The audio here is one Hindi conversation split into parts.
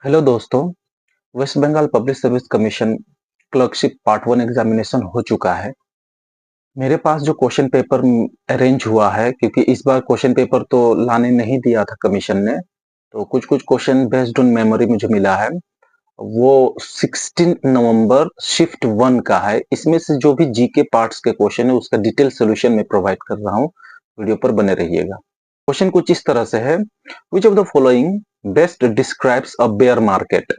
हेलो दोस्तों। West Bengal public service commission clerkship part one examination हो चुका है। मेरे पास जो क्वेश्चन पेपर अरेंज हुआ है, क्योंकि इस बार क्वेश्चन पेपर तो लाने नहीं दिया था कमीशन ने, तो कुछ कुछ क्वेश्चन बेस्ड ऑन मेमोरी मुझे मिला है। वो 16 नवंबर शिफ्ट वन का है। इसमें से जो भी जीके पार्ट्स के क्वेश्चन है उसका डिटेल सोल्यूशन मैं प्रोवाइड कर रहा हूँ। वीडियो पर बने रहिएगा। क्वेश्चन कुछ इस तरह से है, which of the following best describes a bear market.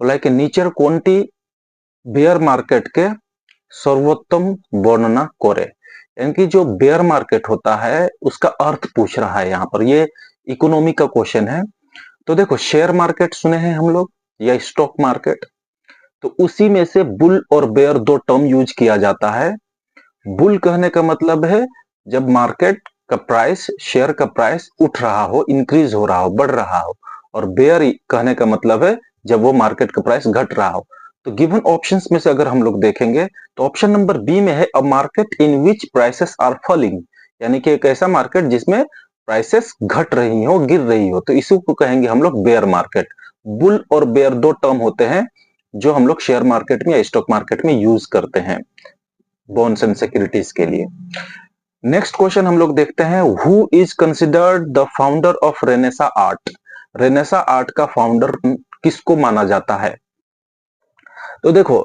बोला है कि नीचे कोनटी बेयर मार्केट के सर्वोत्तम वर्णना करे। यानी कि जो बेयर मार्केट होता है उसका अर्थ पूछ रहा है यहाँ पर। ये इकोनॉमी का क्वेश्चन है। तो देखो, शेयर मार्केट सुने हैं हम लोग या स्टॉक मार्केट, तो उसी में से बुल और बेयर दो टर्म यूज किया जाता है। बुल कहने का मतलब है जब मार्केट का प्राइस, शेयर का प्राइस उठ रहा हो, इंक्रीज हो रहा हो, बढ़ रहा हो। और बेयर कहने का मतलब है जब वो मार्केट का प्राइस घट रहा हो। तो गिवन ऑप्शंस में से अगर हम लोग देखेंगे तो ऑप्शन नंबर बी में है a market in which prices are falling. यानी कि एक ऐसा मार्केट जिसमें प्राइसेस घट रही हो, गिर रही हो, तो इसी को कहेंगे हम लोग बेयर मार्केट। बुल और बेयर दो टर्म होते हैं जो हम लोग शेयर मार्केट में या स्टॉक मार्केट में यूज करते हैं बॉन्ड्स एंड सिक्योरिटीज के लिए। नेक्स्ट क्वेश्चन हम लोग देखते हैं, who is considered the founder of Renaissance art. Renaissance art का फाउंडर किसको माना जाता है? तो देखो,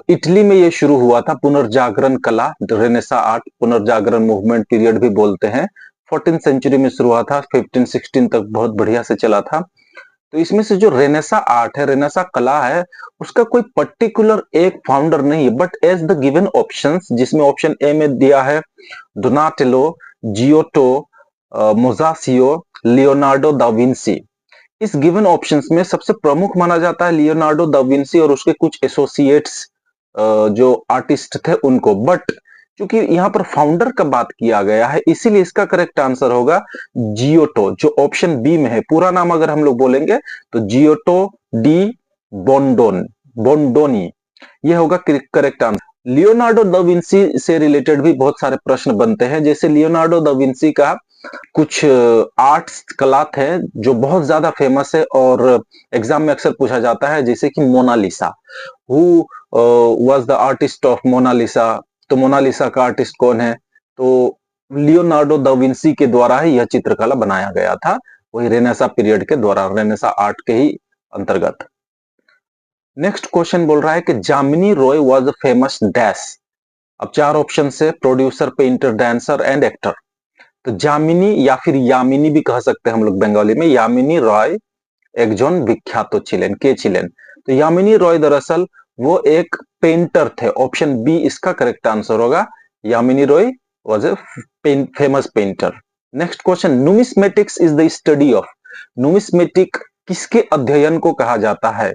इटली में ये शुरू हुआ था पुनर्जागरण कला, रेनेसा आर्ट, पुनर्जागरण मूवमेंट पीरियड भी बोलते हैं। 14th सेंचुरी में शुरू हुआ था, 1516 तक बहुत बढ़िया से चला था। तो इसमें से जो रेनेसा आर्ट है, रेनेसा कला है, उसका कोई पर्टिकुलर एक फाउंडर नहीं है, but as the given options, जिसमें ऑप्शन ए में दिया है Donatello, Giotto, Masaccio, Leonardo da Vinci. इस गिवन ऑप्शंस में सबसे प्रमुख माना जाता है लियोनार्डो दा विंसी और उसके कुछ एसोसिएट्स जो आर्टिस्ट थे उनको। बट क्योंकि यहाँ पर फाउंडर का बात किया गया है, इसीलिए इसका करेक्ट आंसर होगा जियोटो, जो ऑप्शन बी में है। पूरा नाम अगर हम लोग बोलेंगे तो जियोटो डी बोंडोनी, ये होगा correct answer. Leonardo da Vinci से रिलेटेड भी बहुत सारे प्रश्न बनते हैं। जैसे लियोनार्डो दा विंसी का कुछ आर्ट्स कला थे जो बहुत ज्यादा फेमस है और एग्जाम में अक्सर पूछा जाता है, जैसे कि Mona Lisa. Who was the artist of Mona Lisa? तो मोनालिसा का आर्टिस्ट कौन है? तो लियोनार्डो दा विंसी के द्वारा ही यह चित्रकला बनाया गया था, वही रेनेसा पीरियड के द्वारा, रेनेसा आर्ट के ही अंतर्गत। नेक्स्ट क्वेश्चन बोल रहा है कि Jamini Roy was a famous dash. अब चार ऑप्शन से, producer, painter, dancer and actor. तो जामिनी या फिर यामिनी भी कह सकते हैं हम लोग बंगाली में। यामिनी रॉय একজন विख्यात ছিলেন। के छिलेन? तो यामिनी रॉय दरअसल वो एक पेंटर थे। ऑप्शन बी इसका करेक्ट आंसर होगा। Yamini Roy was a famous painter. Next question, numismatics is the study of. Numismatic किसके अध्ययन को कहा जाता है?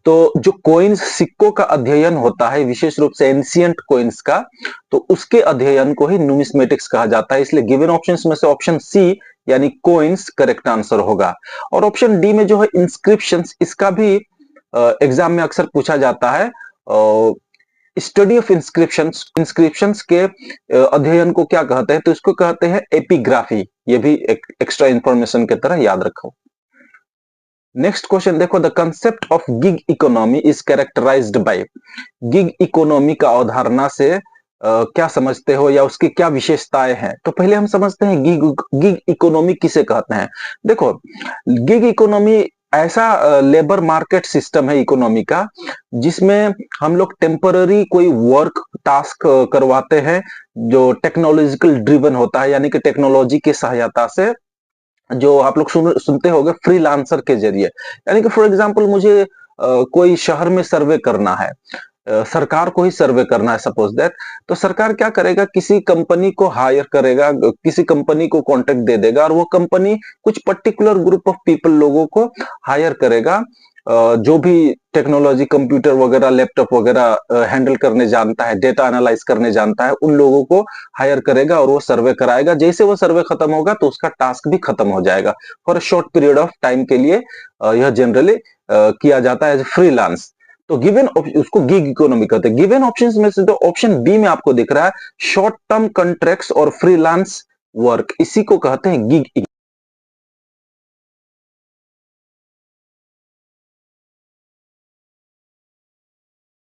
तो जो कोइंस, सिक्कों का अध्ययन होता है, विशेष रूप से एंशियंट कोइंस का, तो उसके अध्ययन को ही न्यूमिस्मेटिक्स कहा जाता है। इसलिए गिवन ऑप्शंस में से ऑप्शन सी यानी कोइंस करेक्ट आंसर होगा। और ऑप्शन डी में जो है इंस्क्रिप्शंस, इसका भी एग्जाम में अक्सर पूछा जाता है। स्टडी ऑफ इंस्क्रिप्शंस, इंस्क्रिप्शंस के अध्ययन को क्या कहते हैं? तो इसको कहते हैं एपिग्राफी। ये भी एक एक्स्ट्रा इंफॉर्मेशन की तरह याद रखो। नेक्स्ट क्वेश्चन देखो, the concept of gig economy is characterised by. Gig economy का अवधारणा से क्या समझते हो या उसकी क्या विशेषताएं हैं? तो पहले हम समझते हैं गिग इकोनॉमी किसे कहते हैं। देखो, गिग इकोनॉमी ऐसा लेबर मार्केट सिस्टम है इकोनॉमी का, जिसमें हम लोग टेम्पररी कोई वर्क टास्क करवाते हैं जो टेक्नोलॉजिकल ड्रिवन होता है, यानी कि टेक्नोलॉजी की सहायता से, जो आप लोग सुनते होंगे फ्रीलांसर के जरिए। यानी कि फॉर एग्जांपल मुझे कोई शहर में सर्वे करना है, सरकार को ही सर्वे करना है सपोज दैट, तो सरकार क्या करेगा, किसी कंपनी को हायर करेगा, किसी कंपनी को कॉन्ट्रैक्ट दे देगा और वो कंपनी कुछ पर्टिकुलर ग्रुप ऑफ पीपल, लोगों को हायर करेगा। जो भी टेक्नोलॉजी, कंप्यूटर वगैरह, लैपटॉप वगैरह हैंडल करने जानता है, डेटा एनालाइज करने जानता है, उन लोगों को हायर करेगा और वो सर्वे कराएगा। जैसे वो सर्वे खत्म होगा तो उसका टास्क भी खत्म हो जाएगा for a short period of time के लिए। यह जनरली किया जाता है एज फ्रीलांस। तो गिवन उसको गिग इकोनॉमी कहते हैं। गिवन ऑप्शंस में से तो ऑप्शन बी में आपको दिख रहा है शॉर्ट टर्म कॉन्ट्रैक्ट्स और फ्रीलांस वर्क, इसी को कहते हैं गिग